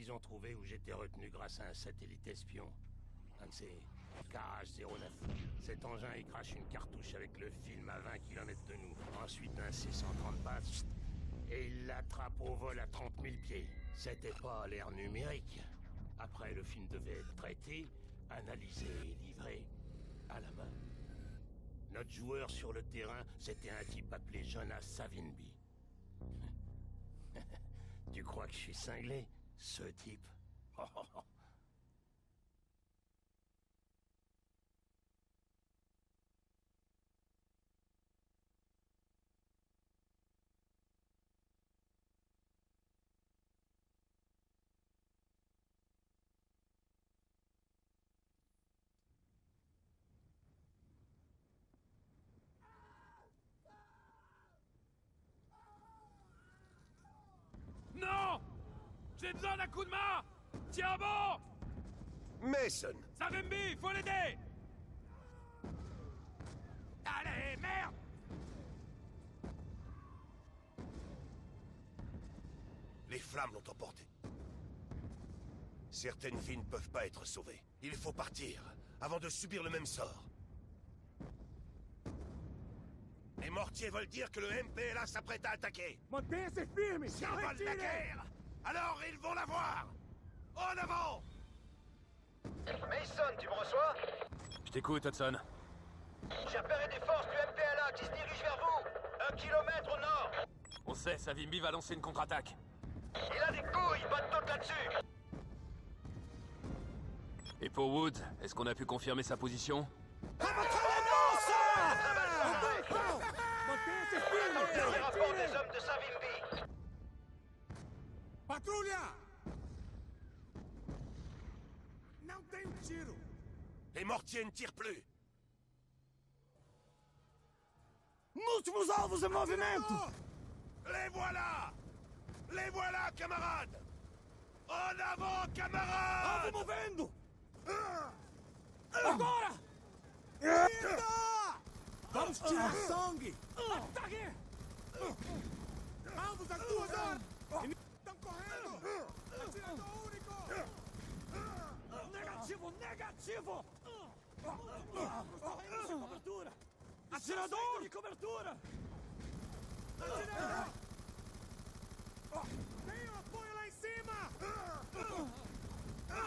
Ils ont trouvé où j'étais retenu grâce à un satellite espion. Un de ces Garage 09. Cet engin y crache une cartouche avec le film à 20 km de nous. Ensuite un C-130 passe et il l'attrape au vol à 30 000 pieds. C'était pas l'ère numérique. Après, le film devait être traité, analysé et livré à la main. Notre joueur sur le terrain, c'était un type appelé Jonas Savimbi. Tu crois que je suis cinglé, ce type? Non! J'ai besoin d'un coup de main! Tiens à bord! Mason! Savimbi, faut l'aider! Allez, merde! Les flammes l'ont emporté. Certaines vies ne peuvent pas être sauvées. Il faut partir, avant de subir le même sort. Les mortiers veulent dire que le MPLA s'apprête à attaquer. Mantenha-se firme! S'ils veulent la guerre, alors ils vont la voir! En avant! Mason, tu me reçois? Je t'écoute, Hudson. J'ai repéré des forces du MPLA qui se dirigent vers vous! 1 kilomètre au nord! On sait, Savimbi va lancer une contre-attaque. Il a des couilles, pas de doute là-dessus! Et pour Wood, est-ce qu'on a pu confirmer sa position? Mantenha-se Le firme! rapport des hommes de Savimbi! Patrulha! Não tem tiro! Les mortiers ne tirent plus! Múltiplos alvos em movimento! Les voilà! Les voilà, camarades! En avant, camarades! Alvo movendo! Agora! Eita! Vamos tirar sangue! Ataque! Alvos às 2 horas! Estão correndo! Atirador único! Negativo! Negativo! Correndo sem cobertura! Atirador de cobertura! Atirador! Tem um apoio lá em cima!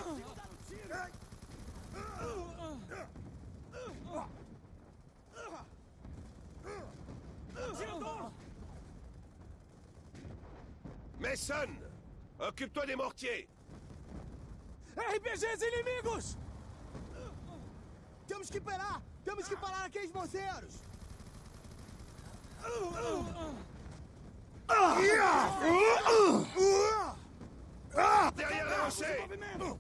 Consigo dar um tiro! Atirador! Mason! Occupe-toi des mortiers! RPGs inimigos! Temos que parar! Temos que parar aqueles moceiros! Derrière la rocher! Inimigo!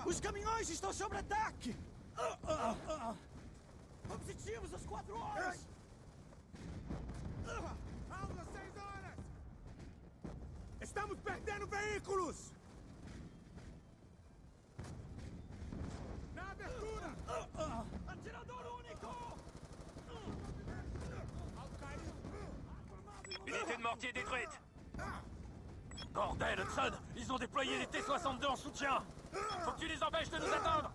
Os caminhões estão sob ataque! Objetivos às 4 horas! Alvo às 6 horas! Estamos perdendo veículos! Na abertura! Atirador único! Unité de mortier détruite! Bordel, Hudson! Ils ont déployé les T-62 en soutien! Faut que tu les empêches de nous atteindre!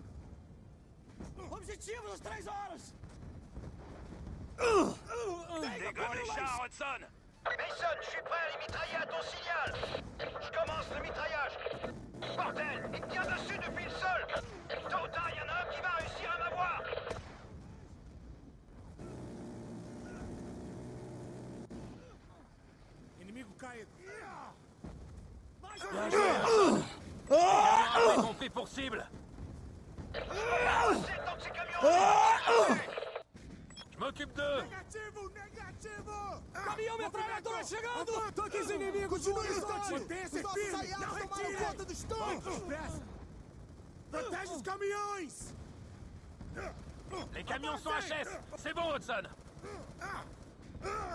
Objetivos às 3 horas! Dégomme les chars, Hudson! Mason, je suis prêt à les mitrailler à ton signal! Je commence le mitraillage! Bordel, il me tient dessus depuis le sol! Tôt ou tard, il y en a un qui va réussir à m'avoir! Inimigo caído! Bien joué, Hudson! Camion compris pour cible! C'est tant que ces camions! Je m'occupe d'eux! Negativo! Negativo! Caminhão metralhadora chegando! Tanques inimigos! Continue o instante! Mantenha-se firme! Não retire! Conta dos tanques! Protege os caminhões! Les camions sont HS! C'est bon, Hudson!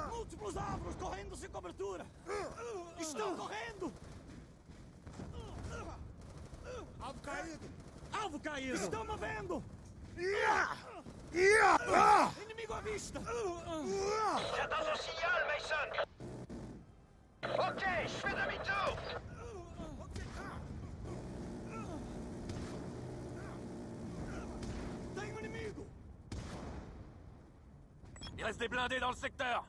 Múltiplos alvos correndo sem cobertura! Estão correndo! Alvo caído! Alvo caído! Estão movendo! Inimigo à vista! J'attends ton signal, Mason! Ok, je fais demi-tour. Tenho inimigo! Il reste des blindés dans le secteur.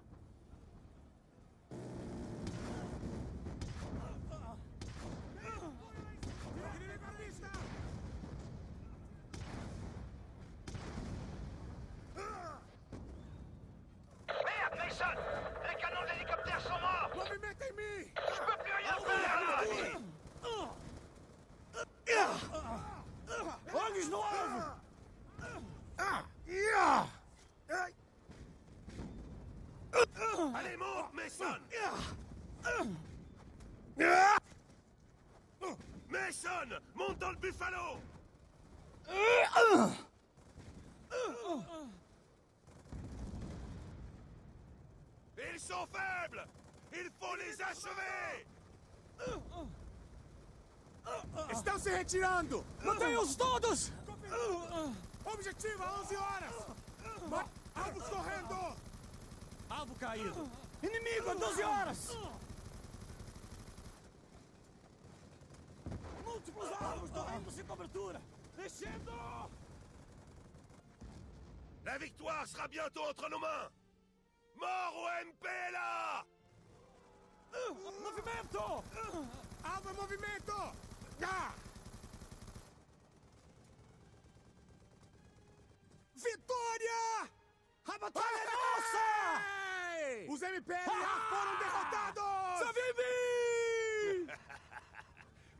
Inimigo à vista! Merde, Mason! Les canons de l'hélicoptère sont morts! Movimento em mim! Je peux plus rien faire! Olhos no alvo! Allez, monte, Mason! Mason, monte dans le Buffalo! Ils sont faibles! Il faut les achever! Estão se retirando! Mantenham-os todos! Objetivo a 11 horas! Alvos correndo! Alvo caído! Inimigo a 12 horas! Múltiplos alvos torrando sem cobertura! Descendo! La victoire sera bientôt entre nos mains! Mort au MPLA! Movimento! Alvo em movimento! Vitória! A batalha é nossa! Os MPLA foram derrotados! Survivi!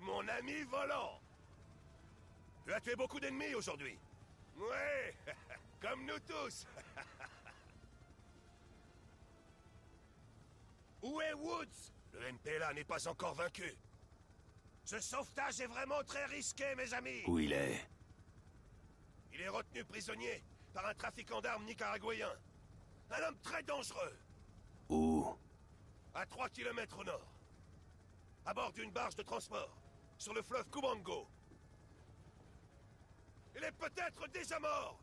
Mon ami volant! Tu as tué beaucoup d'ennemis aujourd'hui. Ouais, comme nous tous. Où est Woods? Le MPLA n'est pas encore vaincu. Ce sauvetage est vraiment très risqué, mes amis. Où il est? Il est retenu prisonnier par un trafiquant d'armes nicaraguayen. Un homme très dangereux. Où? À 3 kilomètres au nord. À bord d'une barge de transport. Sur le fleuve Kubango. Il est peut-être déjà mort.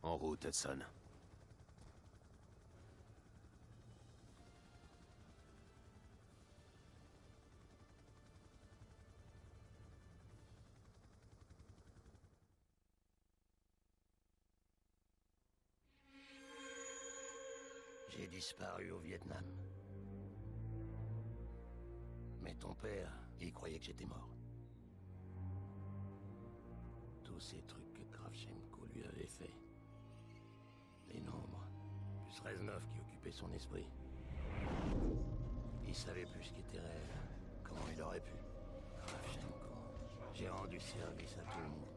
En route, Hudson. J'ai disparu au Vietnam. Mais ton père, il croyait que j'étais mort. Tous ces trucs que Kravchenko lui avait fait. Les nombres, plus Reznov qui occupait son esprit. Il savait plus ce qui était réel. Comment il aurait pu? Kravchenko. J'ai rendu service à tout le monde.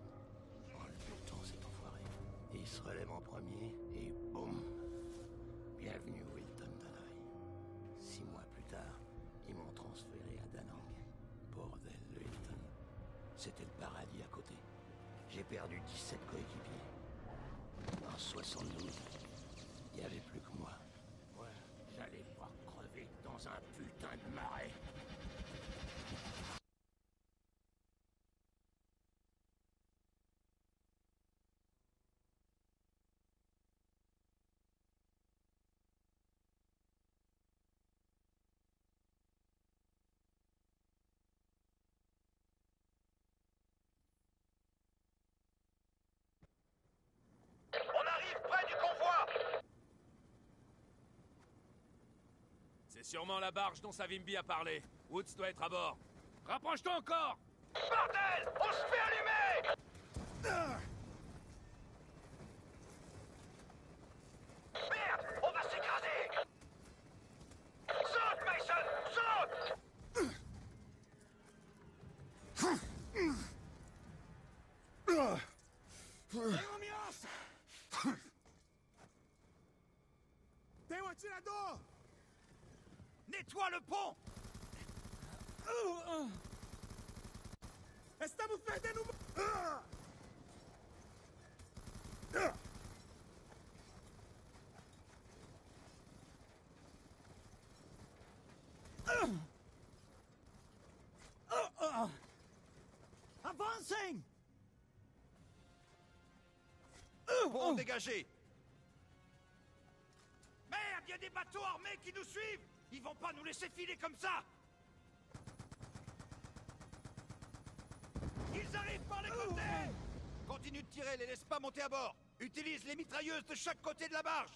En le butant, cet enfoiré. Il se relève en premier et boum. Bienvenue au Hilton d'Hanoi. 6 mois plus tard, ils m'ont transféré à Da Nang. Bordel, le Hilton. C'était le paradis à côté. J'ai perdu 17 coéquipiers. En 72, il n'y avait plus que moi. Ouais, j'allais pas crever dans un putain de marais. On arrive près du convoi! C'est sûrement la barge dont Savimbi a parlé. Woods doit être à bord. Rapproche-toi encore! Bordel! On se fait allumer! Merde! On va s'écraser! Saute, Mason! Saute! Tem ameaça! Tem atirador! Nettoie le pont! Estamos perdendo... Avancem! Pont dégagé! Merde, il y a des bateaux armés qui nous suivent! Ils vont pas nous laisser filer comme ça! Ils arrivent par les côtés! Continue de tirer, les laisse pas monter à bord! Utilise les mitrailleuses de chaque côté de la barge!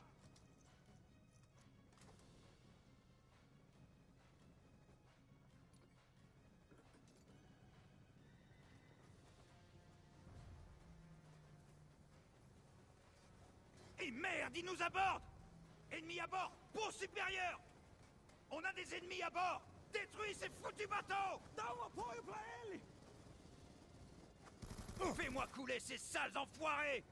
Et merde, ils nous abordent! Ennemis à bord! Pont supérieur! On a des ennemis à bord! Détruis ces foutus bateaux! Dá apoio pra ele! Fais-moi couler ces sales enfoirés!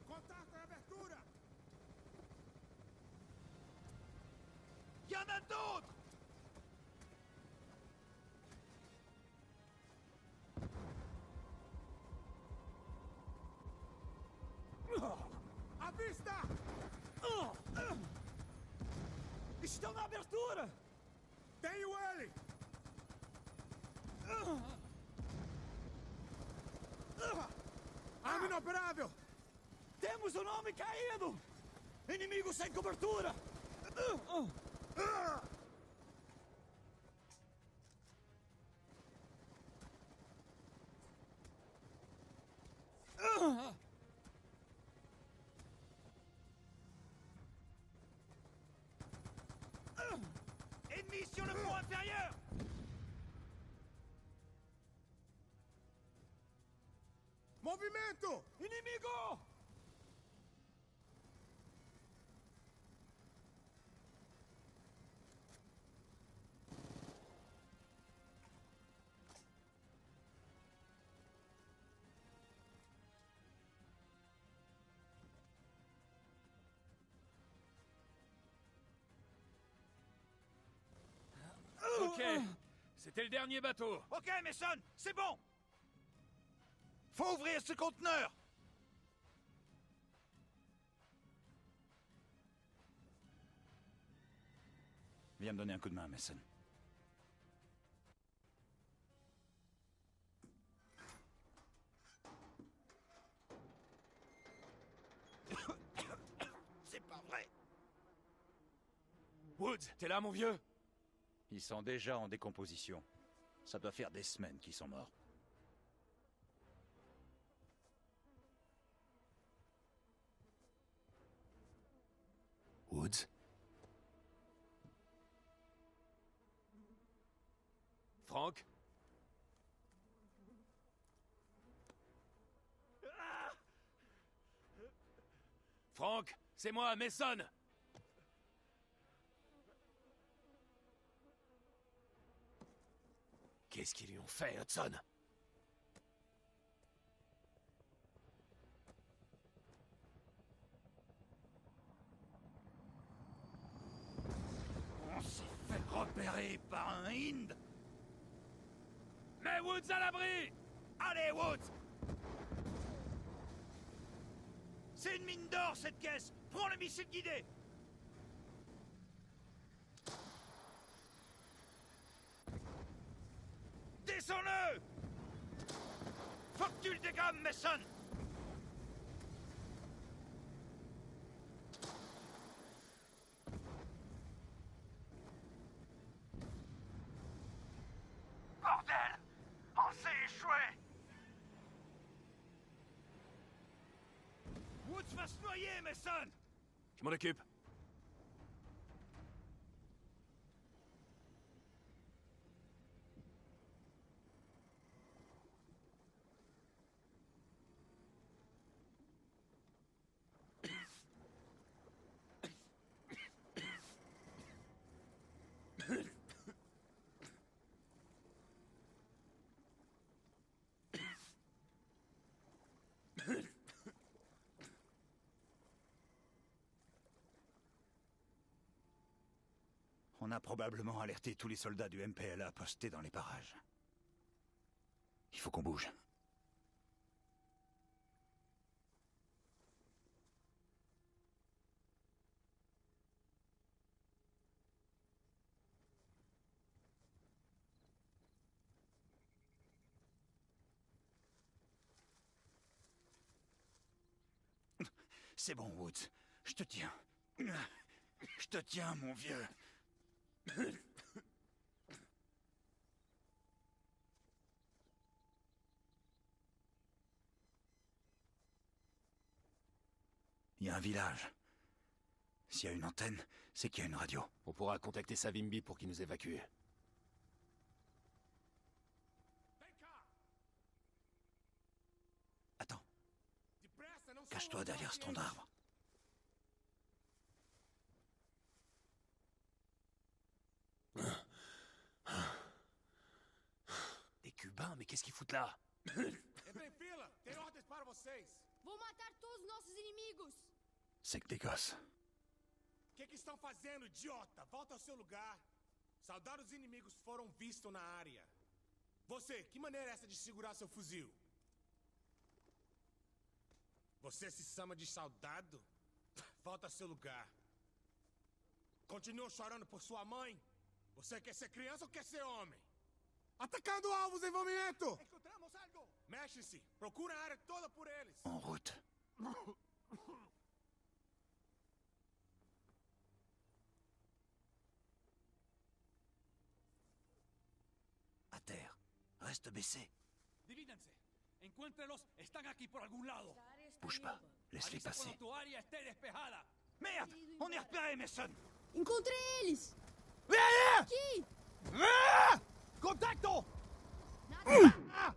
Contato em abertura! Y en a d'autres! À vista! Estão na abertura! Tenho ele! Arma inoperável! Temos um nome caído! Inimigo sem cobertura! Ennemis sur le pont inférieur! Movimento! Inimigo! Ok, c'était le dernier bateau. Ok, Mason, c'est bon! Faut ouvrir ce conteneur! Viens me donner un coup de main, Mason. C'est pas vrai! Woods, t'es là, mon vieux? Ils sont déjà en décomposition. Ça doit faire des semaines qu'ils sont morts. Woods? Frank? Frank, c'est moi, Mason! Qu'est-ce qu'ils lui ont fait, Hudson? On s'est fait repérer par un Hind! Mets Woods à l'abri! Allez, Woods! C'est une mine d'or, cette caisse! Prends le missile guidé! Descends-le! Faut que tu le dégommes, Mason! Bordel! On s'est échoué! Woods va se noyer, Mason! Je m'en occupe. On a probablement alerté tous les soldats du MPLA postés dans les parages. Il faut qu'on bouge. C'est bon, Woods. Je te tiens. Je te tiens, mon vieux. Il y a un village. S'il y a une antenne, c'est qu'il y a une radio. On pourra contacter Savimbi pour qu'il nous évacue. Attends. Cache-toi derrière ce tronc d'arbre. Des Cubains, mais qu'est-ce qu'ils foutent là? Entrem em fila! Tem ordens para vocês! Vou matar todos os nossos inimigos! C'est que des gosses. O que estão fazendo, idiota? Volta ao seu lugar. Soldados inimigos foram vistos na área. Você, que maneira é essa de segurar seu fuzil? Você se chama de soldado? Volta ao seu lugar. Continua chorando por sua mãe? Você quer ser criança ou quer ser homem? Atacando alvos em movimento! Encontramos algo! Mexe-se! Procura a área toda por eles! En route. À terre. Reste baissé. Divídanse. Encuéntrelos. Están aquí por algún lado. Bouge pas. Laisse-les Avisa passer. cuando tu área esté despejada. Merde! On est repéré, Mason! Encontrei eles! Aqui! Contacto! Nada!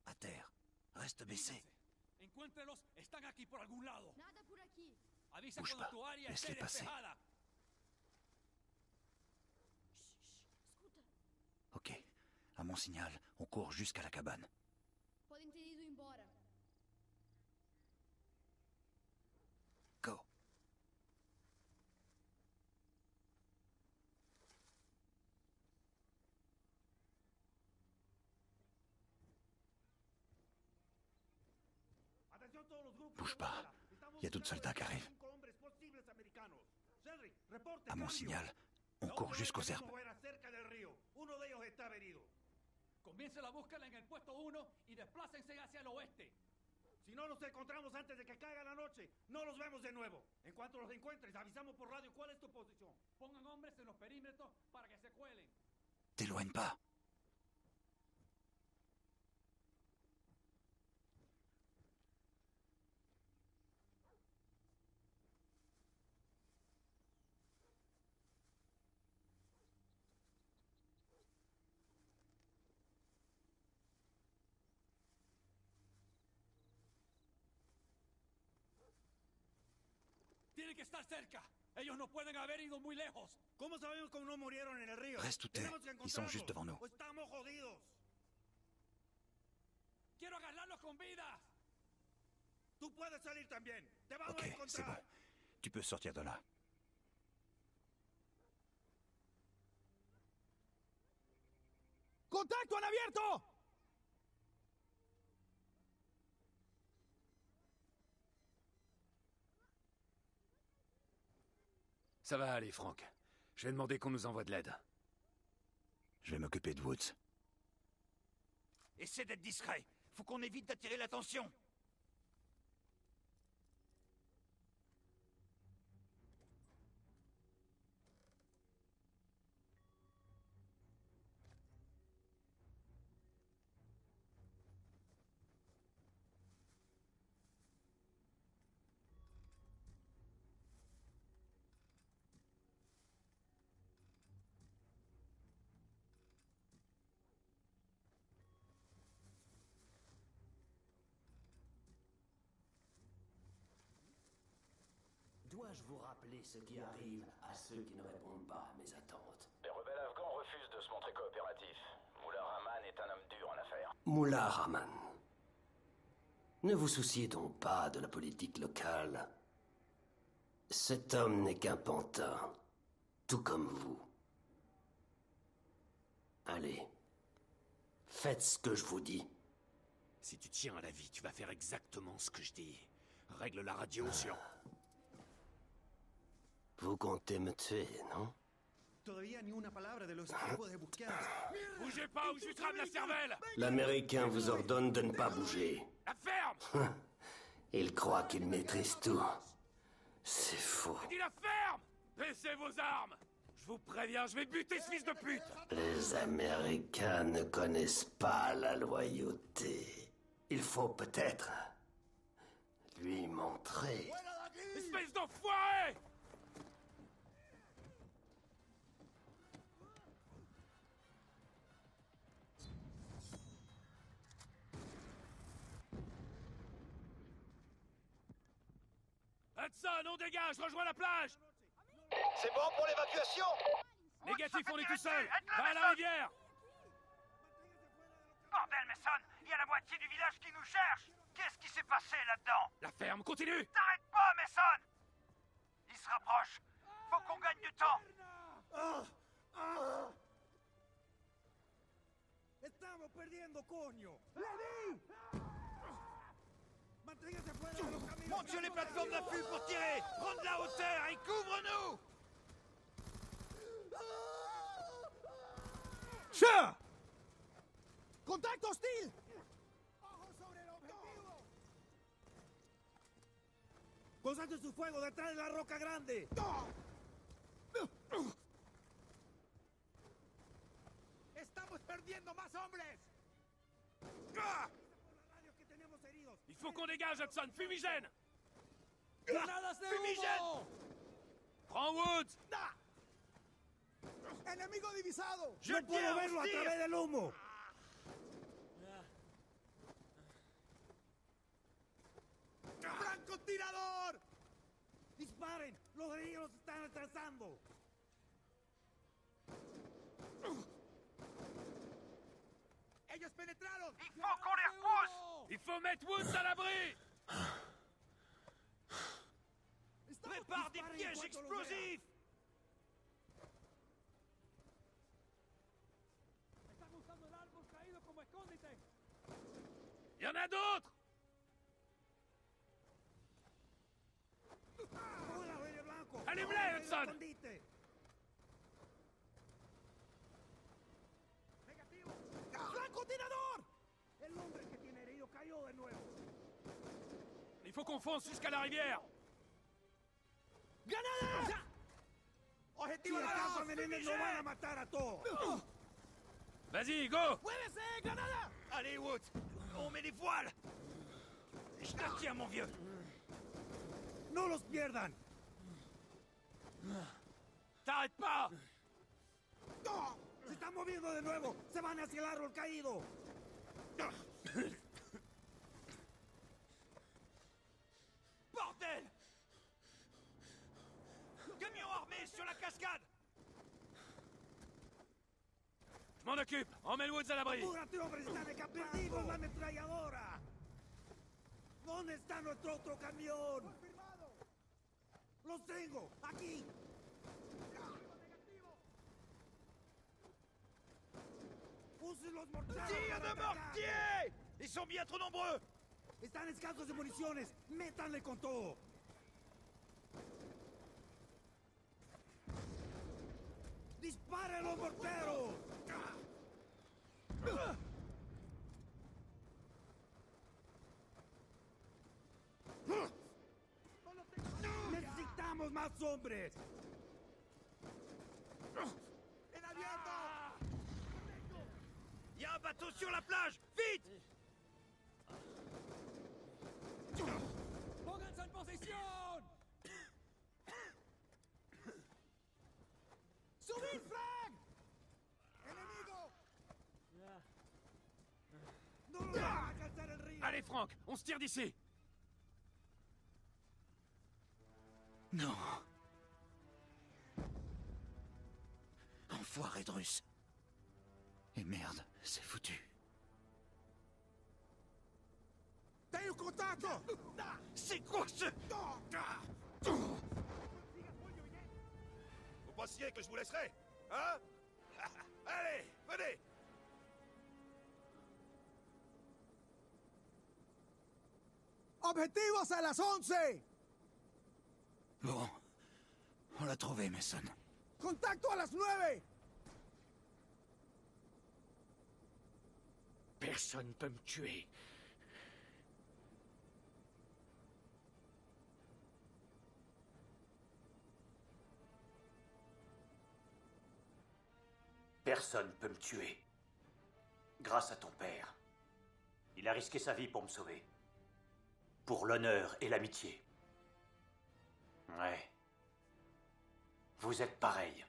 À terre. Reste baissé. Encuéntrelos. Están aquí por algún lado. Nada por aqui! Avisa Bouge cuando pas. tu área Laisse-les esté passer. despejada. Escuta! Ok. À mon signal, on court jusqu'à la cabane. Podem ter ido embora. Go. Bouge pas. Il y a d'autres soldats qui arrivent. À mon signal, on court jusqu'aux herbes. Comience la búsqueda en el puesto 1 y desplácense hacia el oeste. Si no los encontramos antes de que caiga la noche, no los vemos de nuevo. En cuanto los encuentres, avisamos por radio cuál es tu posición. Pongan hombres en los perímetros para que se cuelen. T'éloigne pas. Tienen que estar cerca. Ellos no pueden haber ido muy lejos. ¿Cómo sabemos cómo no murieron en el río? Reste où t'es. Tenemos que Ils sont juste devant encontrarlos, nous. o estamos jodidos. Quiero agarrarlos con vida. Tú puedes salir también. Te vamos a Ok, c'est bon. encontrar. Tu peux sortir de là. ¡Contacto en abierto! Ça va aller, Frank. Je vais demander qu'on nous envoie de l'aide. Je vais m'occuper de Woods. Essaie d'être discret. Faut qu'on évite d'attirer l'attention. Dois-je vous rappeler ce qui arrive à ceux qui ne répondent pas à mes attentes? Les rebelles afghans refusent de se montrer coopératifs. Mullah Rahman est un homme dur en affaires. Mullah Rahman. Ne vous souciez donc pas de la politique locale. Cet homme n'est qu'un pantin, tout comme vous. Allez, faites ce que je vous dis. Si tu tiens à la vie, tu vas faire exactement ce que je dis. Règle la radio sur... Vous comptez me tuer, non? Todavía ni una palabra de los equipos de búsqueda. Bougez pas ou je lui crame la cervelle! L'Américain vous ordonne de ne pas bouger. La ferme! Il croit qu'il maîtrise tout. C'est faux. Dis la ferme! Baissez vos armes! Je vous préviens, je vais buter ce fils de pute! Les Américains ne connaissent pas la loyauté. Il faut peut-être lui montrer. Espèce d'enfoiré! Hudson, on dégage, rejoins la plage! C'est bon pour l'évacuation? Négatif, on est tout seul! Va à la rivière! Bordel, Mason! Il y a la moitié du village qui nous cherche! Qu'est-ce qui s'est passé là-dedans? La ferme, continue! T'arrêtes pas, Mason! Il se rapproche! Faut qu'on gagne du temps! Estamos perdiendo, coño. ¡Levi! Manténgase fuera de los caminos. Monte sur les plateformes d'appui pour tirer! Prends de la hauteur et couvre-nous! ¡Ya! ¡Contacto hostil! ¡Ojo sobre el objetivo! ¡Concentre su fuego detrás de la roca grande! ¡Estamos perdiendo más hombres! Il faut qu'on dégage, Hudson! Fumigène! ¡Granadas de humo! Prends Woods! ¡Enemigo divisado! Je ¡No puedo verlo a través del humo! ¡Francotirador! ¡Disparen! ¡Los guerrilleros están atrasando! ¡Ellos penetraron! Il faut qu'on les repousse! Il faut mettre Woods à l'abri! Prépare des pièges explosifs! Il y en a d'autres! Allume-les, Hudson! ¡Francotirador! El hombre que tiene herido cayó de nuevo. Il faut qu'on fonce jusqu'à la rivière! ¡Granada! ¡Objetivo de campo envenenos! ¡Lo van a matar a todos! Vas-y, go! ¡Muévese, Granada! Allez, Woods! On met les voiles! Je te tiens, mon vieux! ¡No los pierdan! T'arrêtes pas! ¡No! ¡Se están moviendo de nuevo! ¡Se van hacia el árbol caído! Bordel! Camion armé sur la cascade! Je m'en occupe! Emmène Woods à l'abri! ¡Apúrate, hombres! ¡Están acá! ¡Perdimos la ametralladora! ¿Dónde está nuestro otro camión? ¡Los tengo! ¡Aquí! ¡Usen los morteros! Tire de mortier! Ils sont bien trop nombreux! ¡Están escasos de municiones! ¡Métanle con todo! ¡Disparen los morteros! ¡Necesitamos más hombres! ¡En abierto! Il y a un bateau sur la plage! Vite! ¡Pónganse en posición! ¡Subid, flag! ¡Enemigo! ¡No lo va a alcanzar el río! Allez, Frank, on se tire d'ici! Non. Enfoiré de russe. Et merde, c'est foutu. ¡Tengo contacto! C'est quoi ce... Vous pensiez que je vous laisserai? Hein? Allez, venez! ¡Objetivos a las 11! Bon. On l'a trouvé, Mason. ¡Contacto a las 9! Personne peut me tuer. Personne peut me tuer. Grâce à ton père. Il a risqué sa vie pour me sauver. Pour l'honneur et l'amitié. Ouais. Vous êtes pareil.